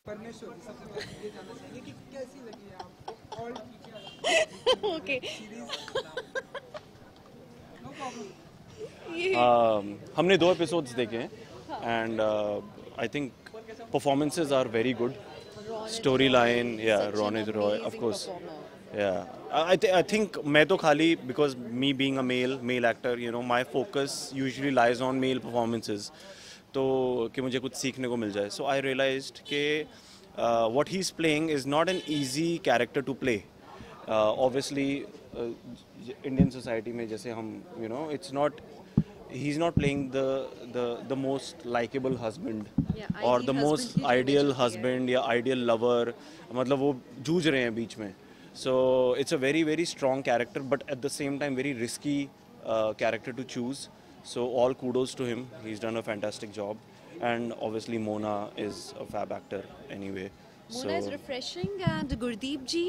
परमेश्वर जी, सबसे पहले ये जानना चाहेंगे कि कैसी लगी है आपको all okay series? No problem. हमने 2 एपिसोड्स देखे हैं and I think performances are very good. Story line या रोनित रॉय ऑफ कोर्स या आई थिंक मैं तो खाली because me being a male actor you know my focus usually lies on male performances तो कि मुझे कुछ सीखने को मिल जाए. सो आई रियलाइज्ड कि what he is playing is not an easy character to play. Obviously Indian society में जैसे हम you know it's not he's not playing the most likable husband or the most ideal husband या ideal lover. मतलब वो जूझ रहे हैं बीच में. So it's a very very strong character but at the same time very risky character to choose. So all kudos to him. He's done a fantastic job and obviously Mona is a fab actor anyway. Mona is refreshing and Gurdeep ji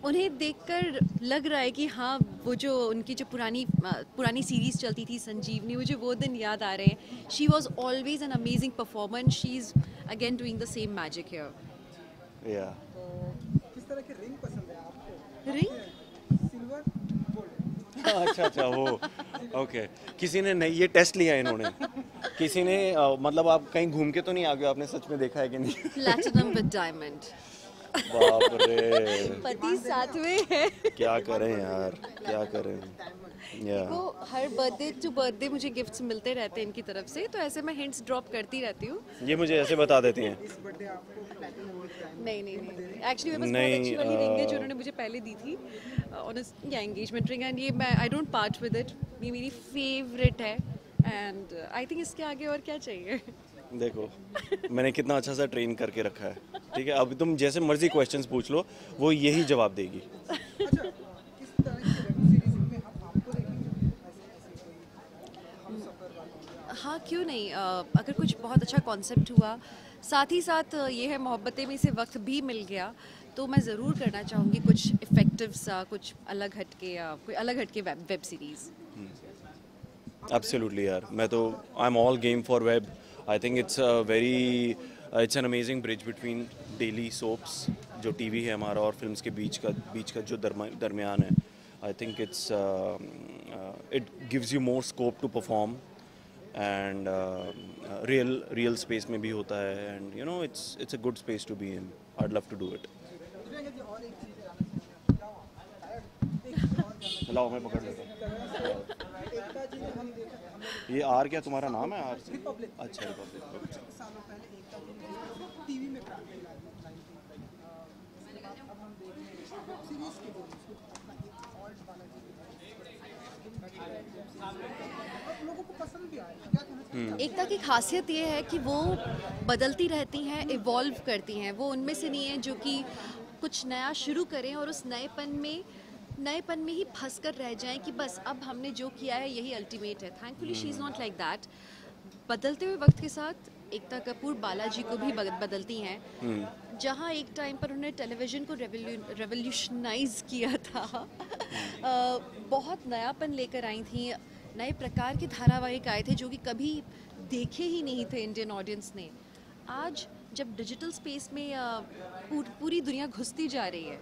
उन्हें देखकर लग रहा है कि हाँ वो जो उनकी जो पुरानी सीरीज चलती थी संजीवनी मुझे वो दिन याद आ रहे हैं. She was always an amazing performance. She is again doing the same magic here. Yeah. तो किस तरह के रिंग पसंद है आपको? Ring silver, gold? अच्छा वो ओके. किसी ने नहीं ये टेस्ट लिया इन्होंने. किसी ने मतलब आप कहीं घूम के तो नहीं आ गए. आपने सच में देखा है कि नहीं? Platinum with diamond. बाप रे. पति साथ में है. क्या करें यार क्या करें. वो हर बर्थडे टू बर्थडे मुझे गिफ्ट्स मिलते रहते हैं इनकी तरफ से तो ऐसे मैं हिंट्स ड्रॉप करती रहती हूँ. ये मुझे ऐसे बता देती हैं. इस बर्थडे आपको प्लैटिनम विद डायमंड? नहीं एक्चुअली मेरे पास बहुत अच्छी वाली रिंग है जो उन्होंने मुझे पहले दी थी ऑनेस्ट या एंगेजमेंट रिंग एंड ये मैं I don't part with it. ये मेरी फेवरेट है एंड आई थिंक इसके आगे और क्या चाहिए. देखो मैंने कितना अच्छा सा ट्रेन करके रखा है. ठीक है अब तुम जैसे मर्जी क्वेश्चंस पूछ लो वो यही जवाब देगी. अच्छा, किस तरह की वेब सीरीज में हम आपको देखेंगे ऐसे कोई हम सफर वाली? हाँ क्यों नहीं. अगर कुछ बहुत अच्छा कॉन्सेप्ट हुआ साथ ही साथ ये है मोहब्बतें में से वक्त भी मिल गया तो मैं ज़रूर करना चाहूँगी कुछ इफेक्टिव सा कुछ अलग हटके वेब सीरीज़. एब्सोल्युटली यार मैं तो I am all game for web. I think it's an amazing bridge between daily soaps जो टीवी है हमारा और फिल्म्स के बीच का जो दरमियान है. I think it gives you more scope to perform and real space में भी होता है and you know it's a good space to be in. I love to do it. Divyang ji और एक चीज़ जानना चाहेंगे. लाओ मैं पकड़ लेता हूँ. एकता जी ने हम देखा ये आर क्या तुम्हारा नाम है? आर से रिपब्लिक. अच्छा रिपब्लिक. कुछ सालों पहले एकता जी ने टीवी में काम किया अब हम देख रहे हैं वेब सीरीज के लिए अपना एक ऑल्ट बालाजी और लोगों को पसंद भी आया. क्या कहना चाहिए? एकता की खासियत ये है कि वो बदलती रहती हैं इवॉल्व करती हैं. वो उनमें से नहीं है जो कि कुछ नया शुरू करें और उस नएपन में ही फंस कर रह जाएं कि बस अब हमने जो किया है यही अल्टीमेट है. Thankfully she is not like that. बदलते हुए वक्त के साथ एकता कपूर बालाजी को भी बदलती हैं. जहां एक टाइम पर उन्होंने टेलीविज़न को रेवोल्यूशनाइज किया था बहुत नयापन लेकर आई थी. नए प्रकार के धारावाहिक आए थे जो कि कभी देखे ही नहीं थे इंडियन ऑडियंस ने. आज जब डिजिटल स्पेस में पूरी दुनिया घुसती जा रही है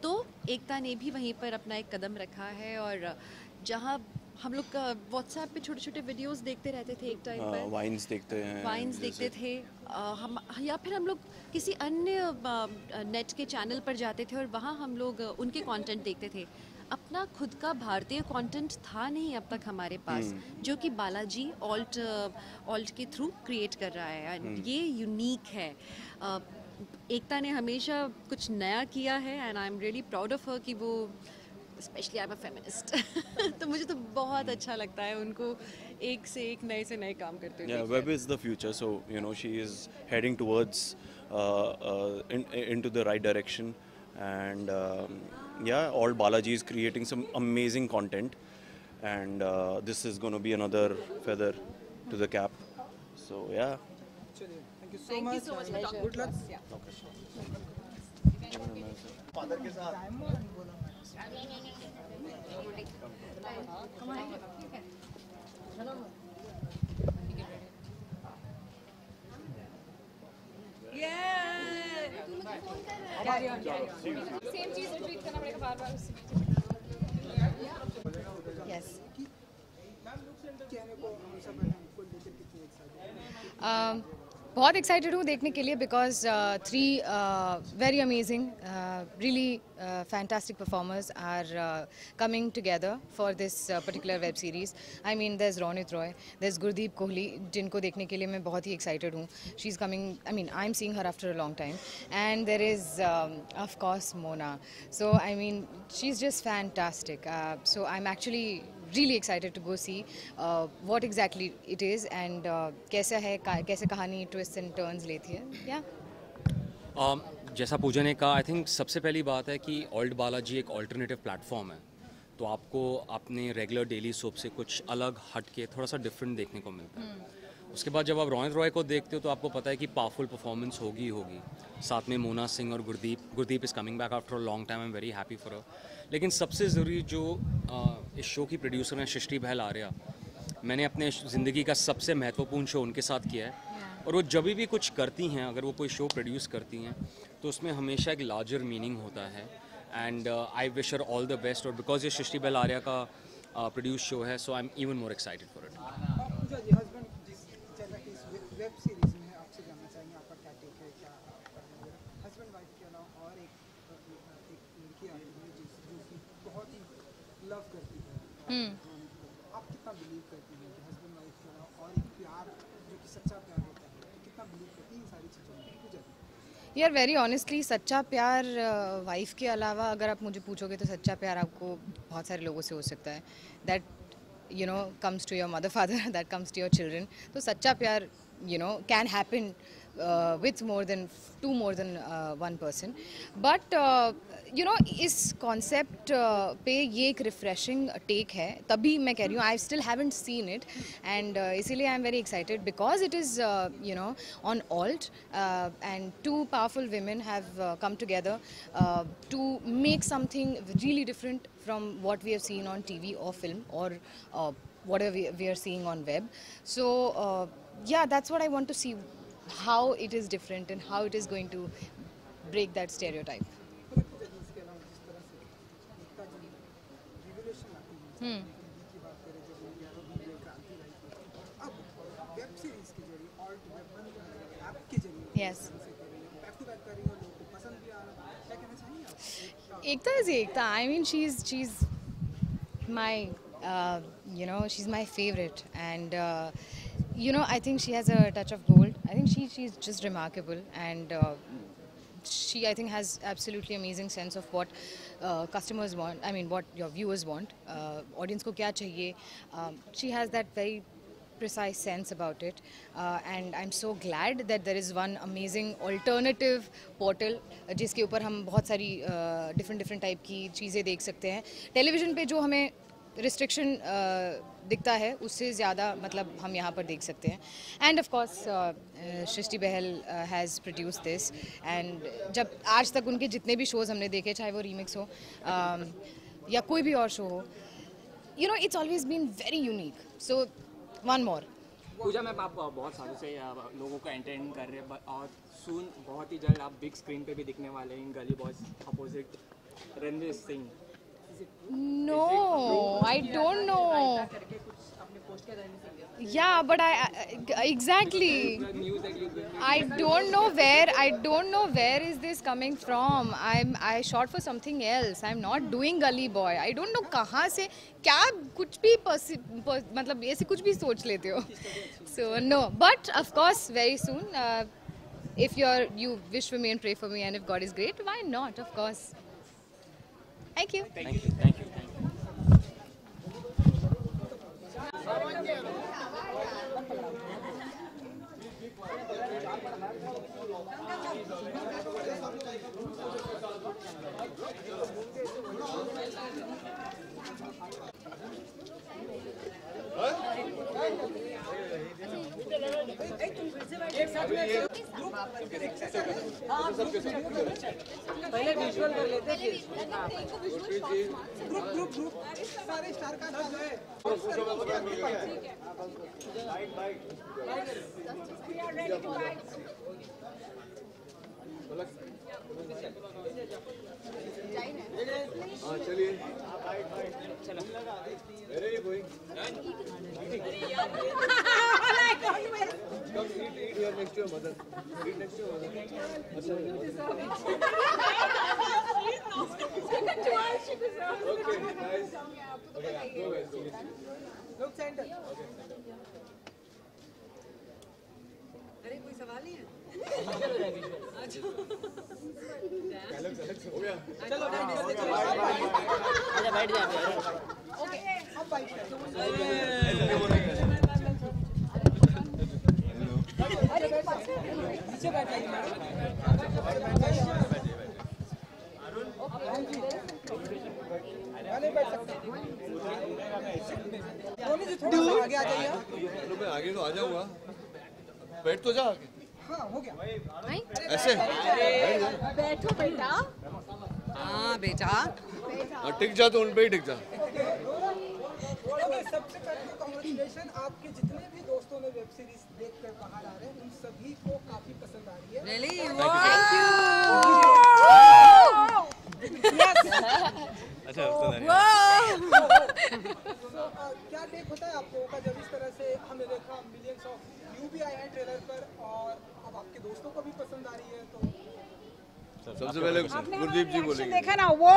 तो एकता ने भी वहीं पर अपना एक कदम रखा है. और जहां हम लोग व्हाट्सएप पे छोटे छोटे वीडियोस देखते रहते थे एक टाइम पर वाइन्स देखते थे हम या फिर हम लोग किसी अन्य नेट के चैनल पर जाते थे और वहाँ हम लोग उनके कंटेंट देखते थे. अपना खुद का भारतीय कंटेंट था नहीं अब तक हमारे पास जो कि बालाजी ऑल्ट के थ्रू क्रिएट कर रहा है. ये यूनिक है. एकता ने हमेशा कुछ नया किया है and I am really proud of her कि वो specially I am a feminist तो मुझे तो बहुत अच्छा लगता है उनको एक से एक नए से नए काम करते हुए. Web is the future so you know she is heading towards into the right direction and yeah all Balaji is creating some amazing content and this is going to be another feather to the cap. So yeah. चलिए, thank you Thank you so much for talking good to luck. us. Yeah. Father के साथ Yeah. Carry on. Same cheese repeat करना पड़ेगा बार-बार उससे. Yes. कहने को हम सब हैं को लेकर कितने एक्साइटेड बहुत एक्साइटेड हूँ देखने के लिए because three very amazing really fantastic performers are coming together for this particular web series. I mean there is Ronit Roy, there is Gurdeep Kohli, जिनको देखने के लिए मैं बहुत ही एक्साइटेड हूँ. She is coming, I mean I am seeing her after a long time. And there is of course Mona. So I mean she is just fantastic. So I am actually really excited to go see what exactly it is and कैसा है, कैसे कहानी twists and turns लेती है. Yeah. जैसा पूजा ने कहा, I think सबसे पहली बात है कि ओल्ड बालाजी एक ऑल्टरनेटिव प्लेटफॉर्म है, तो आपको अपने रेगुलर डेली सोप से कुछ अलग हट के थोड़ा सा डिफरेंट देखने को मिलता है. उसके बाद जब आप रोनित रॉय को देखते हो तो आपको पता है कि पावरफुल परफॉर्मेंस होगी. साथ में मोना सिंह और Gurdeep is coming back after a long time. I am very happy for her. लेकिन सबसे ज़रूरी जो इस शो की प्रोड्यूसर हैं सृष्टि बहल आर्या, मैंने अपने ज़िंदगी का सबसे महत्वपूर्ण शो उनके साथ किया है. और वो जब भी कुछ करती हैं, अगर वो कोई शो प्रोड्यूस करती हैं तो उसमें हमेशा एक लार्जर मीनिंग होता है. And I wish her all the best. और बिकॉज ये सृष्टि बहल आर्या का प्रोड्यूस शो है, so I am even more excited for it. Pooja ji, husband जिस जगह की इस वेब सीरीज में है, आपसे जानना चाहेंगे आपका क्या टेक है, क्या हस्बैंड वाइफ के अलावा और एक लड़की आती है जो कि बहुत ही लव करती है. आप कितना बिलीव करती हैं कि हस्बैंड वाइफ के अलावा और एक प्यार जो कि सच्चा प्यार होता है, तो कितना बिलीव करती हैं इन सारी चीज़ों में? पूजा जी. यार वेरी ऑनेस्टली सच्चा प्यार वाइफ के अलावा अगर आप मुझे पूछोगे तो सच्चा प्यार आपको बहुत सारे लोगों से हो सकता है. That you know comes to your mother father, that comes to your children. तो सच्चा प्यार can happen with more than one person. But इस कॉन्सेप्ट पे ये एक रिफ्रेशिंग टेक है, तभी मैं कह रही हूँ I still haven't seen it. And इसीलिए I am very excited because it is on ALT and two powerful women have come together to make something really different from what we have seen on TV or film or whatever we are seeing on web. So yeah, that's what I want to see, how it is different and how it is going to break that stereotype. इसके अलावा जिस तरह से एकता जी revolution आती है, हिंदी की बात करें जब इंडिया क्रांति लाई थी, अब वेब सीरीज के जरिए ऑल्ट वेब ऐप के जरिए Yes. बैक टू बैक कर रही है और लोगों को पसंद भी आ रहा है. क्या कहना चाहेंगे आप? Ekta is Ekta. I mean, she's my she's my favorite, and I think she has a touch of gold. I think she's just remarkable, and she I think has absolutely amazing sense of what customers want. I mean, what your viewers want. Audience को क्या चाहिए? She has that very precise sense about it, and I'm so glad that there is one amazing alternative portal जिसके ऊपर हम बहुत सारी different type की चीज़ें देख सकते हैं. टेलीविज़न पे जो हमें रिस्ट्रिक्शन दिखता है उससे ज़्यादा मतलब हम यहाँ पर देख सकते हैं. And of course Srishti Behl has produce this, and जब आज तक उनके जितने भी शोज़ हमने देखे, चाहे वो रीमिक्स हो या कोई भी और शो हो, it's always been very unique. So one more. Pooja ma'am, आप बहुत सालों से लोगों को एंटरटेन कर रहे हैं और सून बहुत ही जल्द आप बिग स्क्रीन पे भी दिखने वाले हैं गली boys opposite Ranveer Singh. No, I don't know. Yeah, but exactly. I don't know where is this coming from. I shot for something else. I'm not doing Gully Boy. I don't know कहाँ से क्या कुछ भी मतलब ऐसे कुछ भी सोच लेते हो. So no, but of course very soon. If you wish for me and pray for me, and if God is great, why not? Of course. Thank you. Thank you. पहले विजुअल कर लेते हैं, ग्रुप सारे star का नाम है. हाँ चलिए Where are you going? Come eat here next to your mother. Eat next to your mother. Okay, nice. Okay, go guys, go. लोग सेंटर अरे कोई सवाल नहीं है हो गया चलो बैठ जा अब बाइक नीचे बैठ जाइए मैडम बैठ सकते रोनी जी थोड़ा सा आगे आ जाइए चलो मैं आगे तो आ जाऊंगा बैठ तो जा आगे हाँ हो गया ऐसे बैठो बेटा हाँ बेटा हाँ टिक जा तो उन पे ही टिक जा ओके सबसे पहले तो कांग्रेचुलेशन आपके जितने भी दोस्तों ने वेब सीरीज देखकर बाहर आ रहे हैं उन सभी को काफी पसंद आ रही है रियली अच्छा सुना तो क्या टेक होता है आप लोगों का जब इस तरह से हमने देखा मिलियंस ऑफ व्यू भी आए हैं ट्रेलर पर और अब आपके दोस्तों को भी पसंद आ रही है तो सबसे पहले गुरदीप जी बोलेंगे देखा ना वो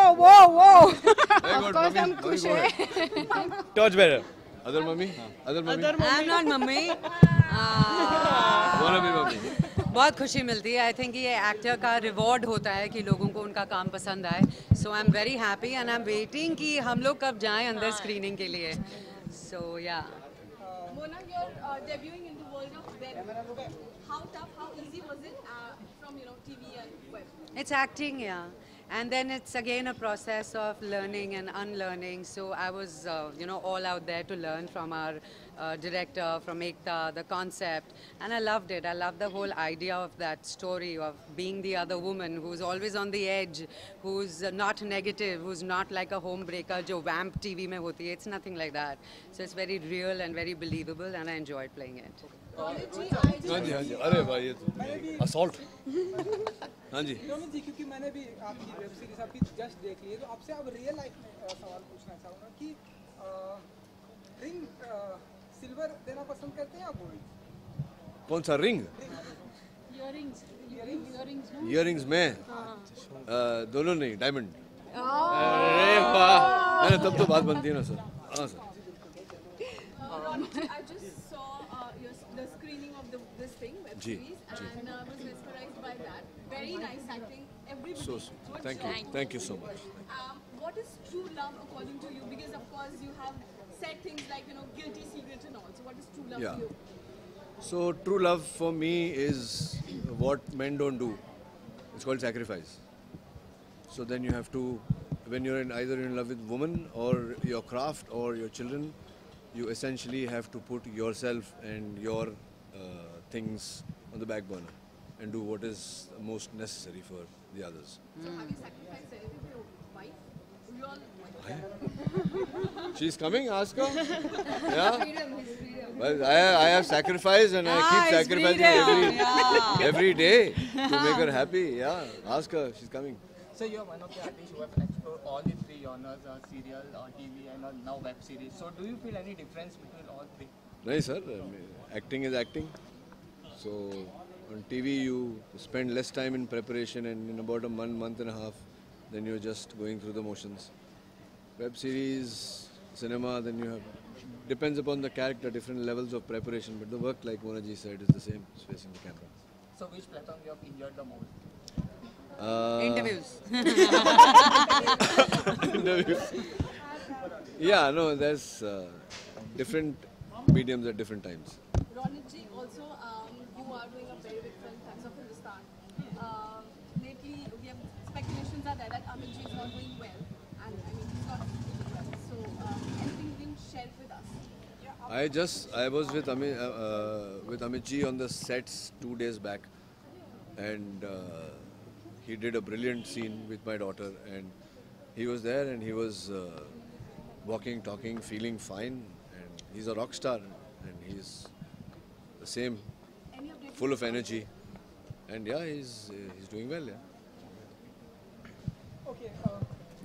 हम खुश हैं torch bearer other mummy I am not mummy wanna be mummy बहुत खुशी मिलती है आई थिंक ये एक्टर का रिवॉर्ड होता है कि लोगों को उनका काम पसंद आए so I am very happy and I am waiting कि हम लोग कब जाएं अंदर स्क्रीनिंग के लिए सो या Mona, you're debuting in the world of web. How tough, how easy was it from TV and web? It's acting, yeah. And then it's again a process of learning and unlearning. So I was, all out there to learn from our director, from Ekta, the concept. And I loved it. I loved the whole idea of that story of being the other woman who's always on the edge, who's not negative, who's not like a homebreaker, jo vamp TV mein hoti hai. It's nothing like that. So it's very real and very believable and I enjoyed playing it. हाँ जी अरे भाई ये तो assault हाँ जी रोनित जी क्योंकि मैंने भी आपकी वेब सीरीज आपकी जस्ट देख ली है तो आपसे अब रियल लाइफ में सवाल पूछना चाहूँगा कि रिंग सिल्वर देना पसंद करते हैं या गोल्ड कौन सा रिंग इयरिंग्स में दोनों नहीं डायमंड अरे वाह तब तो बात बनती है ना सर हाँ sir I just saw the screening of this thing, web series, and was mesmerized by that. Very nice acting. Everybody. So thank you so much. What is true love according to you? Because of course you have said things like guilty secret and all. So what is true love to you? So true love for me is what men don't do. It's called sacrifice. So then you have to, when you're either in love with woman or your craft or your children, you essentially have to put yourself and your things on the back burner and do what is most necessary for the others. So have you sacrificed anything for your wife? You all She's coming, ask her. Yeah. Well, I have sacrificed and I keep sacrificing every day to make her happy. Yeah, ask her, she's coming. So you're one of the artists who have explored all the three genres, serial, TV and now web series. So do you feel any difference between all three? No, sir. Acting is acting. So on TV you spend less time in preparation and in about a month and a half, then you're just going through the motions. Web series, cinema, then you have, depends upon the character, different levels of preparation. But the work, like Mona ji said, is the same, it's facing the camera. So which platform you have enjoyed the most? Interviews. Interviews. Yeah, no, there's different mediums at different times. Ronit ji, also you are doing a very big film, Times of Hindustan. Lately, we have speculations are there that Amit ji is not doing well, and I mean he's not doing well. So anything you can share with us? I was with Amit ji on the sets 2 days back, and he did a brilliant scene with my daughter, and he was there and he was walking, talking, feeling fine, and he's a rock star, and he's the same, full of energy, and yeah, he's doing well. Yeah.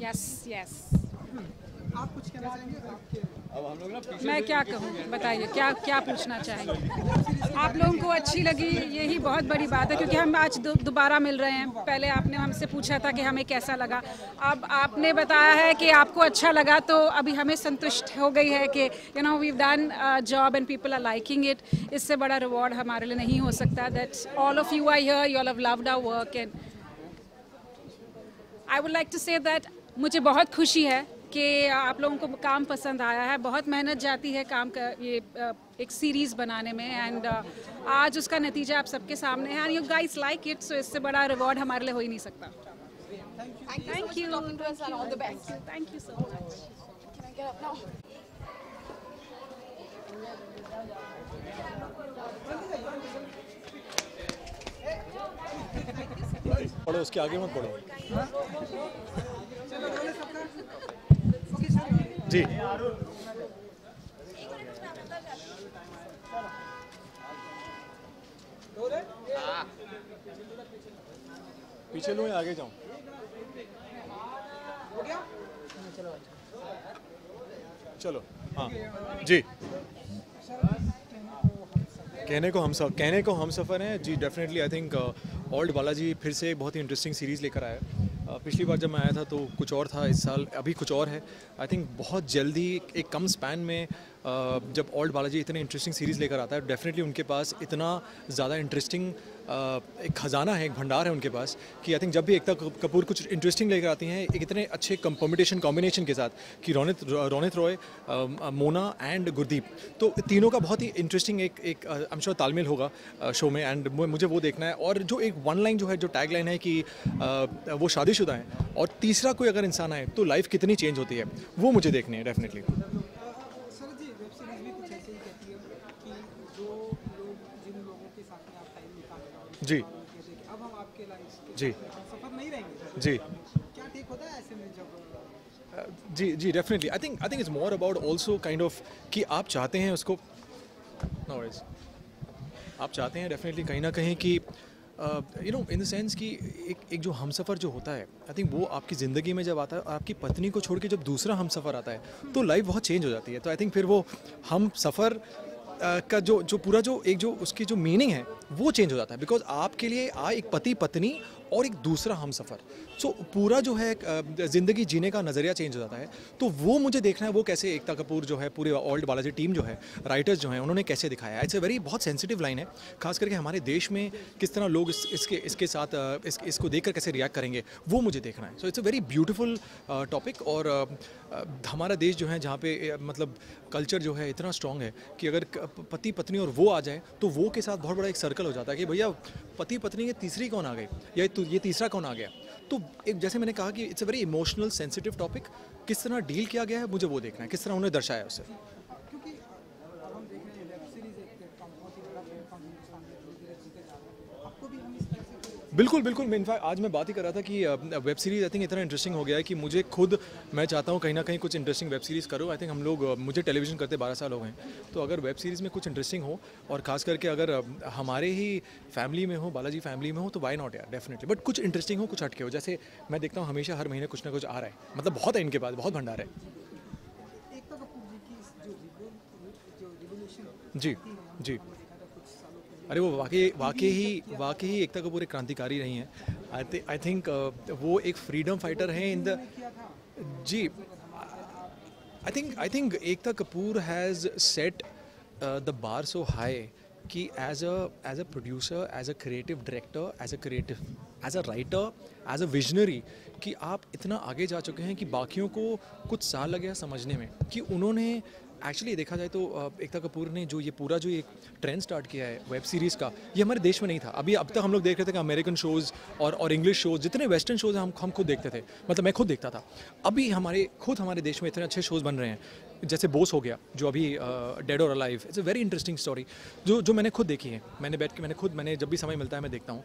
Yes yes. आप कुछ कहना चाहेंगे आपके? मैं क्या कहूँ, बताइए क्या क्या पूछना चाहेंगे? आप लोगों को अच्छी लगी, यही बहुत बड़ी बात है, क्योंकि हम आज दोबारा मिल रहे हैं। पहले आपने हमसे पूछा था कि हमें कैसा लगा, अब आपने बताया है कि आपको अच्छा लगा, तो अभी हमें संतुष्ट हो गई है कि you know we done job and people are liking it. इससे बड़ा रिवॉर्ड हमारे लिए नहीं हो सकता। That's all of you are here, you all have loved our work and I would like to say that मुझे बहुत खुशी है कि आप लोगों को काम पसंद आया है। बहुत मेहनत जाती है काम का ये एक सीरीज़ बनाने में, एंड आज उसका नतीजा आप सबके सामने है, and you guys like it, so इससे बड़ा रिवॉर्ड हमारे लिए हो ही नहीं सकता। Thank you. Talking to us and all the best. Thank you so much. Can I get up now? पढ़ो, उसके आगे मत पढ़ो। जी पीछे लो या आगे जाऊं? चलो हाँ जी। कहने को हम सफ़र हैं जी। Definitely I think ALT Balaji फिर से बहुत ही इंटरेस्टिंग सीरीज़ लेकर आया है। पिछली बार जब मैं आया था तो कुछ और था, इस साल अभी कुछ और है। आई थिंक बहुत जल्दी एक कम स्पैन में जब ओल्ड बालाजी इतने इंटरेस्टिंग सीरीज़ लेकर आता है, डेफिनेटली उनके पास इतना ज़्यादा इंटरेस्टिंग एक ख़जाना है, एक भंडार है उनके पास कि आई थिंक जब भी एकता कपूर कुछ इंटरेस्टिंग लेकर आती हैं एक इतने अच्छे कॉम्बिनेशन के साथ कि रोनित रॉय, मोना एंड गुरदीप, तो तीनों का बहुत ही इंटरेस्टिंग एक आई एम श्योर तालमेल होगा शो में, एंड मुझे वो देखना है। और जो एक वन लाइन जो है, जो टैग लाइन है कि वो शादीशुदा हैं और तीसरा कोई अगर इंसान आए तो लाइफ कितनी चेंज होती है, वो मुझे देखनी है डेफिनेटली। सर जी, वेब सीरीज भी कुछ ऐसे ही कहती है कि जो लोग जिन लोगों के साथ में आप टाइम निकाल रहे हो जी अब हम आपके लाइफ जी सफर नहीं रहेंगे जी क्या ठीक होता है ऐसे में जब जी definitely I think it's more about also kind of कि आप चाहते हैं उसको, नो वरीज, आप चाहते हैं डेफिनेटली कहीं ना कहीं कि you no in the sense कि एक जो हमसफ़र जो होता है, आई थिंक वो आपकी ज़िंदगी में जब आता है और आपकी पत्नी को छोड़ के जब दूसरा हमसफ़र आता है तो लाइफ बहुत चेंज हो जाती है। तो आई थिंक फिर वो हम सफ़र का जो पूरा जो एक जो उसकी जो मीनिंग है वो चेंज हो जाता है, बिकॉज आपके लिए एक पति पत्नी और एक दूसरा हमसफ़र, सो पूरा जो है ज़िंदगी जीने का नज़रिया चेंज हो जाता है। तो वो मुझे देखना है वो कैसे एकता कपूर जो है, पूरे ओल्ड बालाजी टीम जो है, राइटर्स जो हैं, उन्होंने कैसे दिखाया है। इट्स अ वेरी बहुत सेंसिटिव लाइन है, खास करके हमारे देश में किस तरह लोग इसके साथ इसको देखकर कैसे रिएक्ट करेंगे, वो मुझे देखना है। So it's a very beautiful topic. और हमारा देश जो है जहाँ पे मतलब कल्चर जो है इतना स्ट्रॉन्ग है कि अगर पति पत्नी और वो आ जाए तो वो के साथ बहुत बड़ा एक सर्कल हो जाता है कि भैया पति पत्नी के तीसरी कौन आ गई या ये तीसरा कौन आ गया। तो एक जैसे मैंने कहा कि it's a very emotional sensitive topic, किस तरह डील किया गया है मुझे वो देखना है, किस तरह उन्होंने दर्शाया है उससे। क्योंकि हम देख रहे हैं वेब सीरीज एक बहुत ही बड़ा प्लेटफॉर्म हिंदुस्तान में धीरे-धीरे जीते जा रहे हैं, आपको भी हम इस तरह से बिल्कुल मैं इनफैक्ट आज मैं बात ही कर रहा था कि वेब सीरीज़ आई थिंक इतना इंटरेस्टिंग हो गया है कि मुझे खुद मैं चाहता हूँ कहीं ना कहीं कुछ इंटरेस्टिंग वेब सीरीज़ करो। आई थिंक हम लोग मुझे टेलीविज़न करते 12 साल हो गए हैं, तो अगर वेब सीरीज़ में कुछ इंटरेस्टिंग हो और ख़ास करके अगर हमारे ही फैमिली में हो, बालाजी फैमिली में हो, तो वाई नॉट यार, डेफिनेटली। बट कुछ इंटरेस्टिंग हो, कुछ हटके हो। जैसे मैं देखता हूँ हमेशा हर महीने कुछ ना कुछ आ रहा है, मतलब बहुत है इनके पास, बहुत भंडार है। एकता कपूर जी की जो रिवोल्यूशन जी जी अरे वो वाकई ही एकता कपूर एक क्रांतिकारी रही हैं। आई थिंक वो एक फ्रीडम फाइटर हैं इन द जी। I think Ekta Kapoor has set the bar so high कि as a producer, as a creative director, as a writer, as a visionary, कि आप इतना आगे जा चुके हैं कि बाकियों को कुछ साल लगे समझने में कि उन्होंने एक्चुअली देखा जाए तो एकता कपूर ने जो ये पूरा जो एक ट्रेंड स्टार्ट किया है वेब सीरीज़ का, ये हमारे देश में नहीं था। अब तक हम लोग देख रहे थे कि अमेरिकन शोज़ और इंग्लिश शोज़, जितने वेस्टर्न शोज़ हैं हम खुद देखते थे, मतलब मैं खुद देखता था। अभी हमारे देश में इतने अच्छे शोज़ बन रहे हैं। जैसे बोस हो गया जो अभी डेड और alive, it's a very interesting story जो मैंने खुद देखी है। मैंने जब भी समय मिलता है मैं देखता हूँ।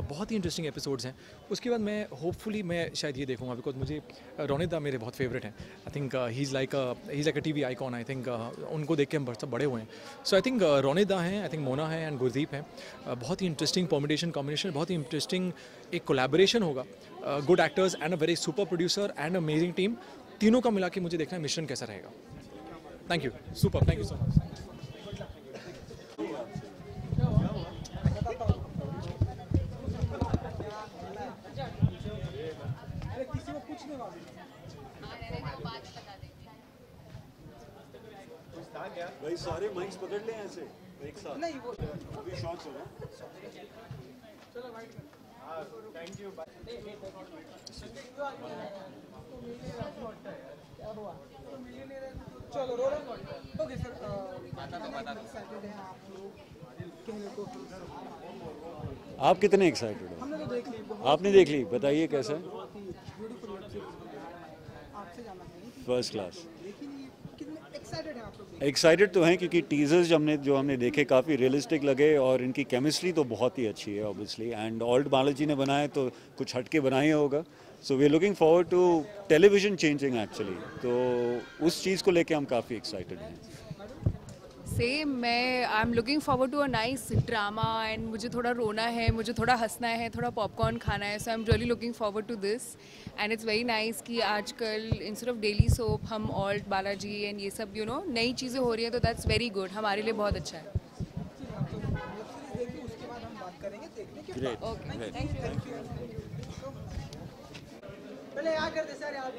बहुत ही इंटरेस्टिंग एपिसोड्स हैं। उसके बाद मैं होपफुली मैं शायद ये देखूँगा, बिकॉज मुझे रोनिता मेरे बहुत फेवरेट हैं। I think he is like a TV icon. I think उनको देख के हम सब बड़े हुए हैं। सो आई थिंक रोनिता हैं, आई थिंक मोना है एंड गुरदीप हैं। बहुत ही इंटरेस्टिंग कॉम्बिनेशन, बहुत ही इंटरेस्टिंग एक कोलैबोरेशन होगा। Good actors and a very super producer and amazing team, तीनों का मिला के मुझे देखना है मिश्रण कैसा रहेगा। Thank you, super, thank you so much. भाई सारे माइक्स पकड़ लें ऐसे एक साथ, नहीं वो अभी शॉट्स हो रहे हैं। चलो भाई, थैंक यू। चलो रोल। ओके सर, सैटरडे आप लोग कहने को आप कितने एक्साइटेड हो? हमने तो देख ली, आपने देख ली, बताइए कैसा है? ब्यूटीफुल वेब सीरीज आपसे जानना चाहिए, फर्स्ट क्लास। लेकिन ये कितने एक्साइटेड हैं आप लोग? एक्साइटेड तो हैं क्योंकि टीजर्स जो हमने देखे काफ़ी रियलिस्टिक लगे और इनकी केमिस्ट्री तो बहुत ही अच्छी है ऑब्वियसली। एंड ओल्ड बालाजी ने बनाया तो कुछ हटके बनाया होगा। So we are looking forward to television changing actually. तो उस चीज़ को लेके हम काफ़ी एक्साइटेड हैं। सेम, मैं I am looking forward to a nice drama and मुझे थोड़ा रोना है, मुझे थोड़ा हंसना है, थोड़ा पॉपकॉर्न खाना है। So I am really looking forward to this and it's very nice कि आजकल इंस्टेड ऑफ डेली सोप हम ऑल्ट बालाजी एंड ये सब नई चीज़ें हो रही हैं, तो दैट्स वेरी गुड, हमारे लिए बहुत अच्छा है। ग्रेट, पहले यहाँ कर दे सर, आप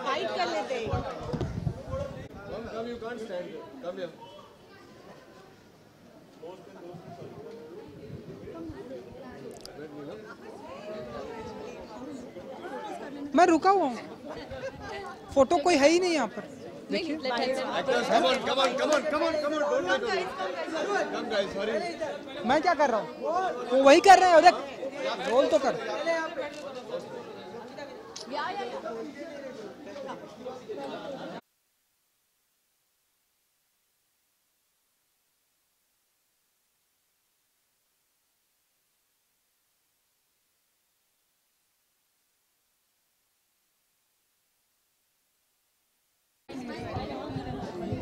फाइट कर लेते हैं। Come, you can't stand here. Come here. मैं रुका हुआ हूँ, फोटो कोई है ही नहीं यहाँ पर। देखिए Actors, come on, come on, come on, come on, come on. Don't let go. Come guys, hurry. मैं क्या कर रहा हूँ, वो वही कर रहे हैं। देख रोल तो कर।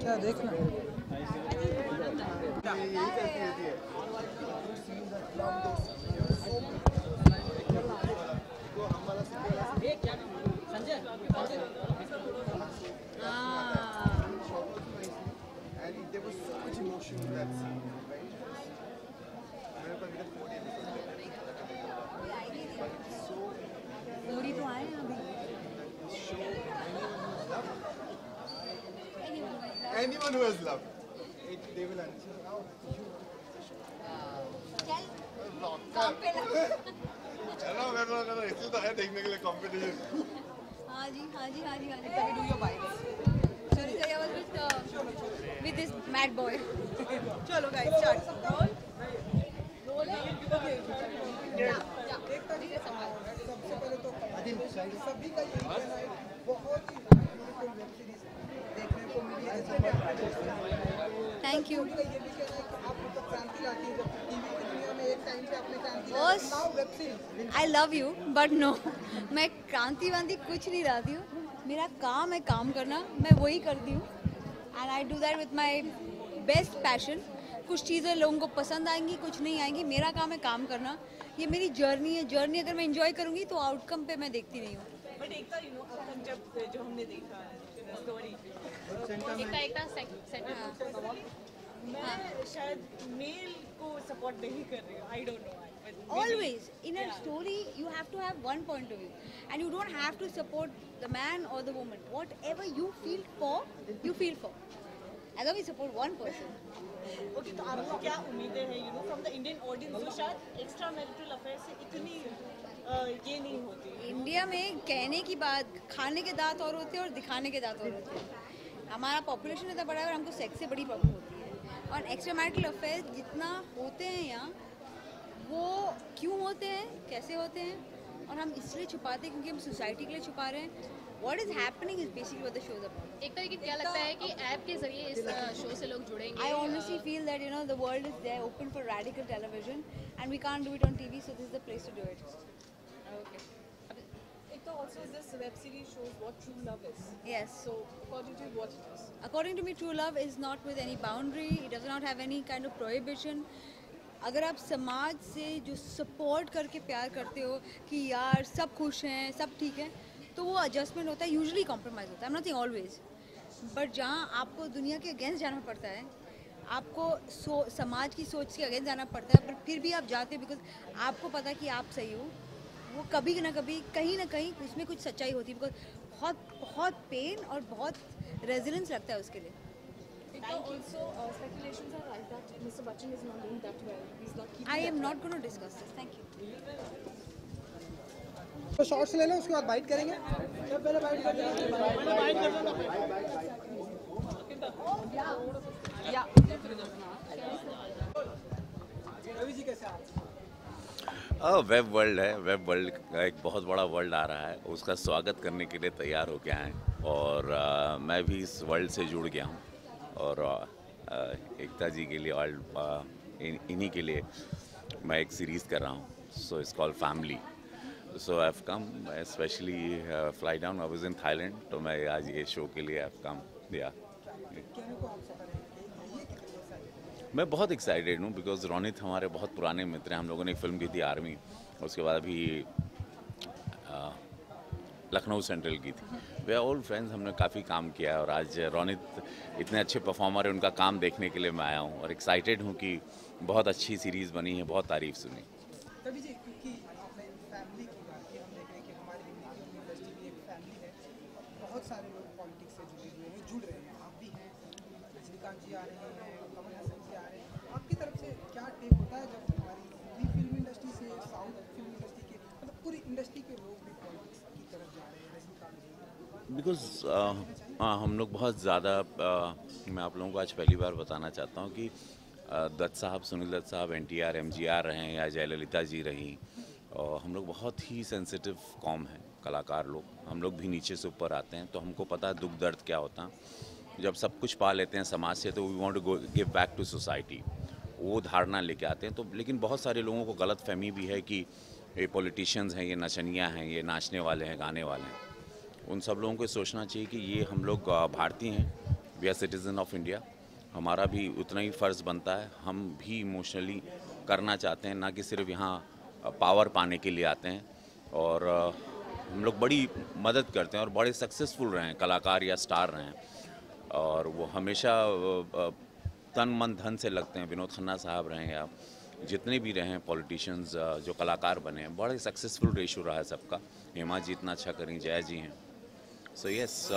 क्या देखना And there was so much emotion in that scene, right? पूरी तो आए अभी। Anyone who has loved, they will answer. चलो करो इसलिए तो है देखने के लिए कंपटीशन। हाँ जी हाँ जी हाँ जी हाँ जी। Let me do your bites. Sorry, I was with this mad boy. चलो guys, start. रोल सबसे पहले तो सभी का यही कहना है, बहुत ही ब्यूटीफुल वेब सीरीज देखने को मिली है। Thank you. ये भी कहना है कि आप मतलब क्रांति लाती है, जब टीवी की दुनिया में एक टाइम पे आपने Kranti boss, now web series. I love you but no, मैं क्रांति वांति कुछ नहीं लाती हूँ। मेरा काम है काम करना, मैं वही करती हूँ and I do that with my best passion. कुछ चीज़ें लोगों को पसंद आएंगी, कुछ नहीं आएंगी। मेरा काम है काम करना, ये मेरी जर्नी है। जर्नी अगर मैं इंजॉय करूँगी तो आउटकम पे मैं देखती नहीं हूँ। बट एक जब जो हमने देखा स्टोरी, मैं शायद मेल को सपोर्ट नहीं कर रही हूँ, I don't know. Always in a story you have to have one point of view and you don't have to support the man or the woman. Whatever you feel for, you feel for. As long as you support one person. Okay, तो आपको क्या उम्मीदें हैं from the Indian audience, जो शायद extra marital affair से इतनी ये नहीं होती? इंडिया में कहने की बात, खाने के दांत और होते हैं और दिखाने के दांत और होते हैं। हमारा पॉपुलेशन इतना बड़ा है और हमको सेक्स से बड़ी प्रॉब्लम होती है। और एक्स्ट्रा मैरिटल अफेयर जितना होते हैं यहाँ, वो क्यों होते हैं, कैसे होते हैं, और हम इसलिए छुपाते हैं क्योंकि हम सोसाइटी के लिए छुपा रहे हैं। what is happening is basically what the show is about. एक तरीके क्या लगता है कि ऐप के जरिए इस शो से लोग जुड़ेंगे? I honestly feel that the world is there open for radical television and we can't do it on TV, so this is the place to do it. Okay. एक तो also this web series shows what true love is. Yes. So according to you, what it is? According to me, true love is not with any boundary. It does not have any kind of prohibition. अगर आप समाज से जो support करके प्यार करते हो कि यार सब खुश हैं, सब ठीक है, तो वो एडजस्टमेंट होता है, यूजुअली कॉम्प्रोमाइज़ होता है, I am noting always, but जहाँ आपको दुनिया के अगेंस्ट जाना पड़ता है, आपको समाज की सोच के अगेंस्ट जाना पड़ता है, पर फिर भी आप जाते हो बिकॉज आपको पता है कि आप सही हो, वो कभी ना कभी कहीं ना कहीं उसमें कुछ सच्चाई होती है, बिकॉज बहुत पेन और बहुत रेजिलेंस लगता है उसके लिए. Also, speculations are right that Mr. Bachchan is not doing that well. He's not keeping. I am not going to discuss this. Thank you. तो शॉर्ट्स ले लो, उसके बाद बाइट करेंगे. पहले बाइट कर रवि जी कैसे आप? वेब वर्ल्ड है, वेब वर्ल्ड का एक बहुत बड़ा वर्ल्ड आ रहा है, उसका स्वागत करने के लिए तैयार हो गया है और मैं भी इस वर्ल्ड से जुड़ गया हूँ और एकता जी के लिए और इन्हीं के लिए मैं एक सीरीज़ कर रहा हूँ, so it's called family. So I have come specially fly down, I was in Thailand, तो मैं आज ये शो के लिए आई हैव कम. या मैं बहुत एक्साइटेड हूँ बिकॉज रोनित हमारे बहुत पुराने मित्र हैं. हम लोगों ने एक फिल्म की थी आर्मी, उसके बाद अभी लखनऊ सेंट्रल की थी. वे आर ओल्ड फ्रेंड्स, हमने काफ़ी काम किया है और आज रोनित इतने अच्छे परफॉर्मर है, उनका काम देखने के लिए मैं आया हूँ और एक्साइटेड हूँ कि बहुत अच्छी सीरीज़ बनी है, बहुत तारीफ सुनी. रवि जी, क्योंकि आपने फैमिली की बात की, हम देख रहे हैं कि हमारी हिंदी इंडस्ट्री में एक फैमिली है, बहुत सारे लोग पॉलिटिक्स से जुड़ रहे हैं, आप भी हैं, रजनीकांत जी आ रहे हैं, कमल हसन जी आ रहे हैं, आपकी तरफ से क्या टेक होता है जब हमारी हिंदी फिल्म इंडस्ट्री से साउथ फिल्म इंडस्ट्री के मतलब पूरी इंडस्ट्री के लोग भी पॉलिटिक्स की तरफ जा रहे हैं, रजनीकांत जी? बिकॉज हम लोग बहुत ज़्यादा मैं आप लोगों को आज पहली बार बताना चाहता हूँ कि दत्त साहब, सुनील दत्त साहब, NTR, MGR रहे या जयललिता जी रहीं, और हम लोग बहुत ही सेंसिटिव कॉम हैं, कलाकार लोग. हम लोग भी नीचे से ऊपर आते हैं, तो हमको पता है दुख दर्द क्या होता है. जब सब कुछ पा लेते हैं समाज से, तो we want to give back to society, वो धारणा लेके आते हैं. तो लेकिन बहुत सारे लोगों को गलत फहमी भी है कि ये पॉलिटिशियंस हैं, ये नचनियाँ हैं, ये नाचने वाले हैं, गाने वाले हैं. उन सब लोगों को सोचना चाहिए कि ये हम लोग भारतीय हैं, we are citizen of India, हमारा भी उतना ही फ़र्ज़ बनता है. हम भी इमोशनली करना चाहते हैं, ना कि सिर्फ यहाँ पावर पाने के लिए आते हैं. और हम लोग बड़ी मदद करते हैं और बड़े सक्सेसफुल रहे हैं, कलाकार या स्टार रहे हैं, और वो हमेशा तन मन धन से लगते हैं. विनोद खन्ना साहब रहे हैं या जितने भी रहे हैं पॉलिटिशियंस जो कलाकार बने हैं, बड़े सक्सेसफुल रेशो रहा है सबका. हेमा जी इतना अच्छा करें, जया जी हैं. सो यस,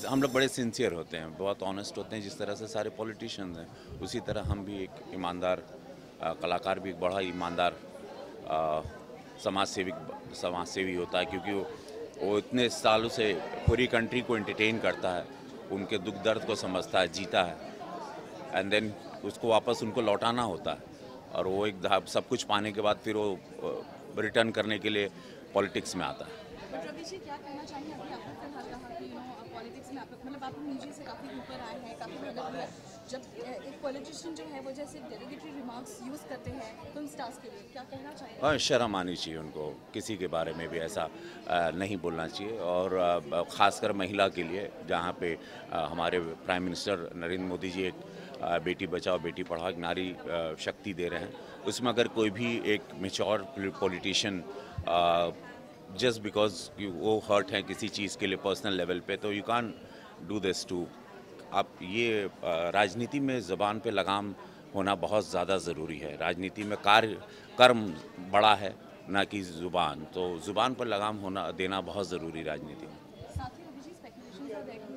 हम लोग बड़े सिंसियर होते हैं, बहुत ऑनेस्ट होते हैं. जिस तरह से सारे पॉलिटिशियंस हैं, उसी तरह हम भी एक ईमानदार कलाकार भी एक बड़ा ईमानदार समाजसेवी होता है, क्योंकि वो इतने सालों से पूरी कंट्री को एंटरटेन करता है, उनके दुख दर्द को समझता है, जीता है, एंड देन उसको वापस उनको लौटाना होता है. और वो एक सब कुछ पाने के बाद फिर वो रिटर्न करने के लिए पॉलिटिक्स में आता है. रवि जी, क्या कहना चाहेंगे? अभी आपने फिलहाल कहा कि पॉलिटिक्स में मतलब आप नीचे से काफ़ी ऊपर आए हैं, काफ़ी मदद हुआ. जब एक पॉलिटिशियन जो है वो जैसे डेरोगेटरी रिमार्क्स यूज़ करते हैं फिल्म स्टार्स के लिए, क्या कहना चाहिए? शर्म आनी चाहिए उनको, किसी के बारे में भी ऐसा नहीं बोलना चाहिए, और ख़ासकर महिला के लिए, जहाँ पे हमारे प्राइम मिनिस्टर नरेंद्र मोदी जी एक बेटी बचाओ बेटी पढ़ाओ एक नारी शक्ति दे रहे हैं. उसमें अगर कोई भी एक मेच्योर पॉलिटिशियन जस्ट बिकॉज वो हर्ट है किसी चीज़ के लिए पर्सनल लेवल पे, तो you can do this too. आप ये राजनीति में ज़बान पे लगाम होना बहुत ज़्यादा ज़रूरी है. राजनीति में कर्म बड़ा है, ना कि ज़ुबान. तो ज़ुबान पर लगाम होना देना बहुत ज़रूरी राजनीति में. साथ ही रवि जी, स्पेकुलेशन है कि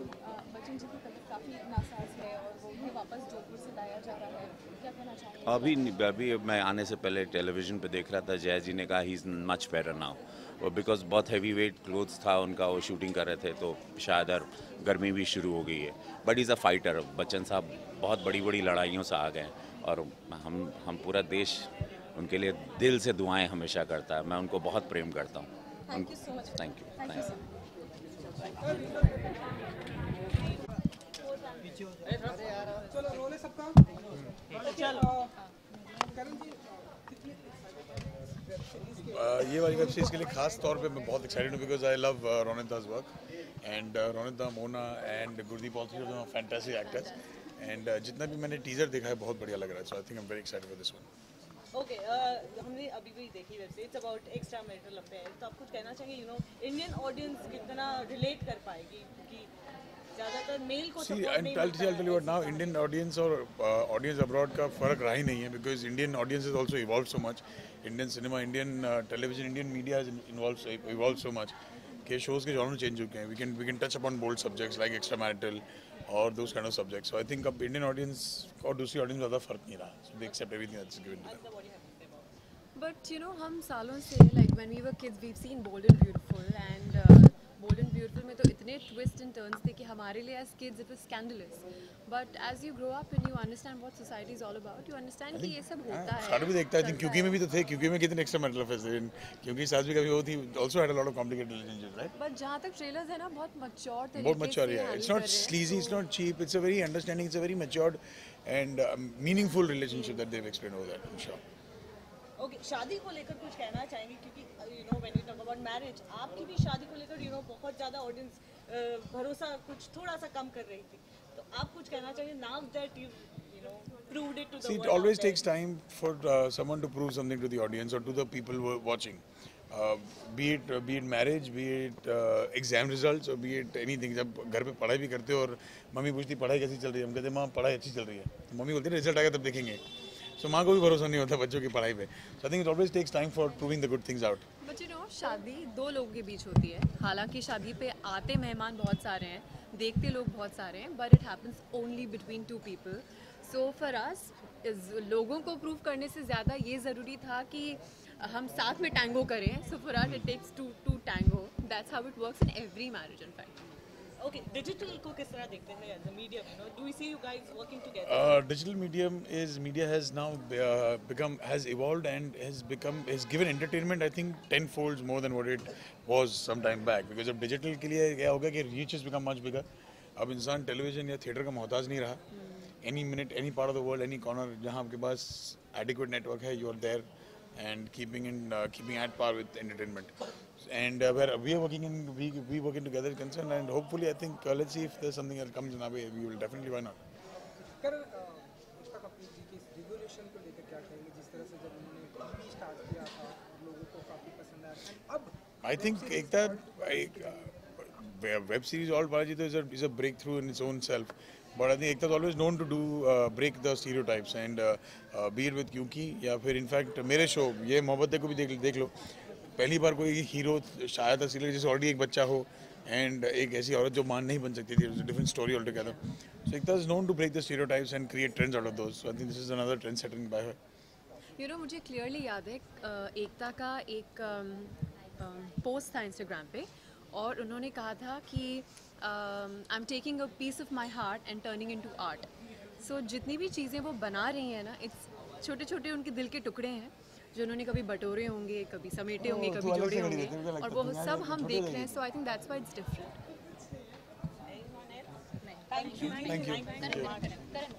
बच्चन जी की तबीयत काफ़ी नासाज है और वो भी वापस जोधपुर से लाया जा रहा है, क्या कहना चाहेंगे? अभी मैं आने से पहले टेलीविज़न पे देख रहा था, जया जी ने कहा he is much better now, और बिकॉज बहुत हैवी वेट क्लोथ्स था उनका, वो शूटिंग कर रहे थे, तो शायद गर्मी भी शुरू हो गई है. But is a fighter. Bachchan साहब बहुत बड़ी बड़ी लड़ाइयों से आ गए हैं, और हम पूरा देश उनके लिए दिल से दुआएं हमेशा करता है. मैं उनको बहुत प्रेम करता हूँ. Thank you so much. Thank you. चलो रोल है सबका। करण जी ये वाली वेब सीरीज के लिए खास तौर पे मैं बहुत एक्साइटेड हूँ because I love Ronita's work and Ronita, Mona and Gurdeep all three of them are fantastic actors and जितना भी मैंने टीजर देखा है बहुत बढ़िया लग रहा है, so I think I am very excited for this one. Okay, हमने अभी भी देखी web series about extra marital affair, तो आप कुछ कहना चाहेंगे, यू नो इंडियन ऑडियंस कितना रिलेट कर पाएगी, क्योंकि ज़्यादातर मेल को सपोर्ट नहीं मिलता है। I'll tell you what now, Indian audience और audience abroad का फर्क रहा ही नहीं है because Indian audience has also evolved so much. Indian cinema, Indian television, Indian media has evolved so much कि shows के genre change हो चुके हैं. We can touch upon bold subjects like extramarital or those kind of subjects. So I think अब Indian audience और दूसरी audience में ज़्यादा फर्क नहीं रहा. So they accept everything that's given to them. But you know, हम सालों से like when we were kids, we've seen Bold and Beautiful and Bold and Beautiful में तो इतने twists and turns थे कि हमारे लिए as kids it was scandalous. But as you grow up and you understand what society is all about, you understand कि ये सब होता है. सारे भी देखता है. I think क्योंकि में भी तो थे. क्योंकि में कितने extramarital affairs थे. क्योंकि सास भी कभी वो थी. Also had a lot of complicated relationships, right? But जहाँ तक trailers है ना बहुत mature तरीके से. बहुत mature है. It's not sleazy. It's not cheap. It's a very understanding. It's a very matured and meaningful relationship that they've explained over that. I'm sure. Okay, शादी को लेकर कुछ कहना चाहेंगे, क्योंकि you know when we talk about marriage, आपकी भी शादी को लेकर यू नो बहुत ज़्यादा ऑडियंस भरोसा कुछ थोड़ा सा कम कर रही थी, तो आप कुछ कहना चाहिए now that you know proved it to the world. See, it always takes time for someone to prove something to the audience or to the people who are watching. Be it marriage, be it exam results or be it anything. जब घर पे पढ़ाई भी करते हो और mummy पूछती पढ़ाई कैसी चल रही है, हम कहते हैं माँ पढ़ाई अच्छी चल रही है, तो मम्मी बोलती है रिजल्ट आएगा तब देखेंगे. So माँ को भी भरोसा नहीं होता बच्चों की पढ़ाई पे. So I think it always takes time for proving the good things out. But you know, शादी दो लोगों के बीच होती है. हालांकि शादी पे आते मेहमान बहुत सारे हैं, देखते लोग बहुत सारे हैं, but it happens only between two people. So for us, लोगों को प्रूव करने से ज़्यादा ये ज़रूरी था कि हम साथ में टैंगो करें. So for us, it takes two to tango. That's how it works in every marriage, in fact. Okay, digital को किस तरह देखते हैं as a medium? You know, do we see you guys working together? Digital media has now has evolved and has given entertainment I think tenfolds more than what it was some time back, because अब digital के लिए क्या हो गया कि reach has become much bigger. अब इंसान television या theatre का मोहताज नहीं रहा. Any minute, any part of the world, any corner जहाँ आपके पास adequate network है, you are there and keeping at par with entertainment. And where we are working together is concerned, and hopefully I think let's see if there's something that comes in our way, we will definitely, why not. करण, मुश्ताक अफरीदी की इस revolution को लेकर क्या कहेंगे, जिस तरह से जब उन्होंने टीवी स्टार्ट किया था लोगों को काफ़ी पसंद आया, अब I think web series All Balaji is a breakthrough in its own self. But I think Ekta is always known to do break the stereotypes and be it with क्योंकि या फिर इनफैक्ट मेरे शो ये मोहब्बतें को भी देख लो. पहली बार कोई हीरो शायद सीरियल जैसे ऑलरेडी एक बच्चा हो एंड एक ऐसी औरत जो मान नहीं बन सकती थी. Different story all together. So Ekta is known to break the stereotypes and create trends out of those. So I think this is another trend setting by her. You know, मुझे क्लियरली याद है एकता का एक post था Instagram पे और उन्होंने कहा था कि I am taking a piece of my heart and turning into art. So जितनी भी चीज़ें वो बना रही हैं ना, इट्स छोटे छोटे उनके दिल के टुकड़े हैं जो उन्होंने कभी बटोरे होंगे, कभी समेटे होंगे, कभी जोड़े होंगे, और वो सब हम देख रहे हैं. So I think that's why it's different. Thank you.